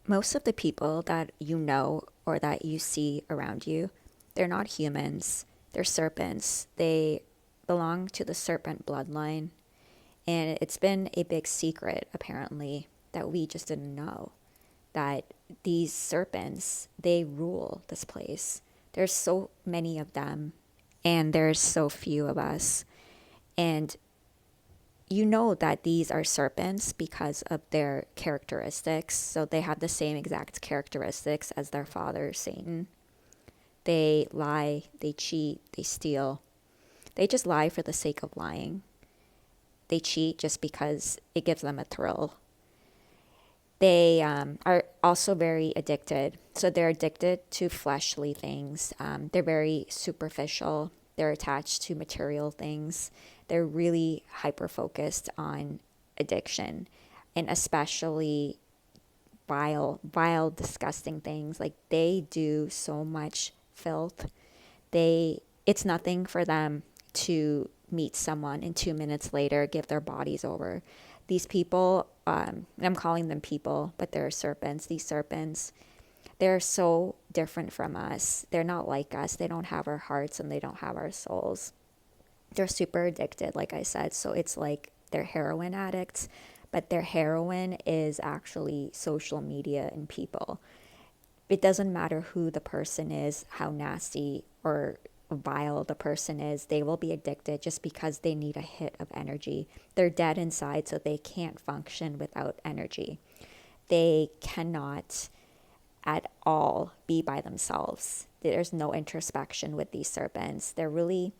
Most of the people that you know or that you see around you, they're not humans. They're serpents. They belong to the serpent bloodline. And it's been a big secret, apparently, that we just didn't know. That these serpents, they rule this place. There's so many of them, and there's so few of us. And you know that these are serpents because of their characteristics. So they have the same exact characteristics as their father, Satan. They lie, they cheat, they steal. They just lie for the sake of lying. They cheat just because it gives them a thrill. They are also very addicted. So they're addicted to fleshly things. They're very superficial. They're attached to material things. They're really hyper focused on addiction, and especially vile, disgusting things. Like they do so much filth. It's nothing for them to meet someone and 2 minutes later give their bodies over. These people, I'm calling them people, but they're serpents. These serpents, they're so different from us. They're not like us. They don't have our hearts and they don't have our souls. They're super addicted, like I said. So it's like they're heroin addicts, but their heroin is actually social media and people. It doesn't matter who the person is, how nasty or vile the person is, they will be addicted just because they need a hit of energy. They're dead inside, so they can't function without energy. They cannot at all be by themselves. There's no introspection with these serpents. They're really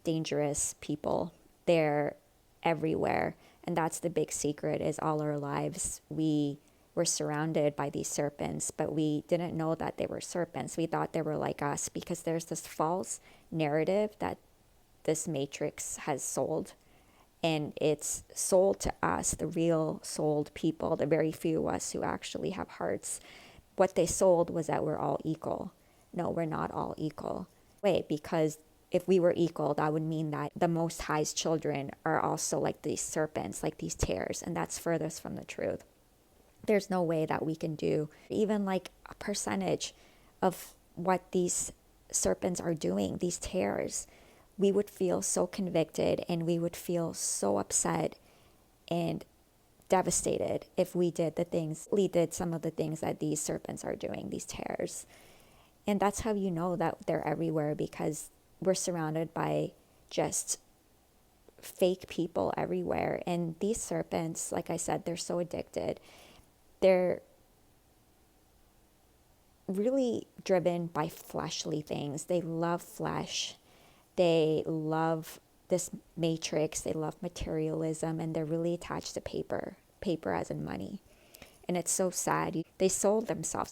dangerous people. They're everywhere. And that's the big secret is all our lives we were surrounded by these serpents, but we didn't know that they were serpents. We thought they were like us because there's this false narrative that this matrix has sold. And it's sold to us, the real souled people, the very few of us who actually have hearts. What they sold was that we're all equal. No, we're not all equal. Wait, because if we were equal, that would mean that the Most High's children are also like these serpents, like these tares, and that's furthest from the truth. There's no way that we can do even like a percentage of what these serpents are doing, these tares. We would feel so convicted and we would feel so upset and devastated if we did some of the things that these serpents are doing, these tares. And that's how you know that they're everywhere, because we're surrounded by just fake people everywhere. And these serpents, like I said, they're so addicted. They're really driven by fleshly things. They love flesh. They love this matrix. They love materialism, and they're really attached to paper as in money. And it's so sad. They sold themselves.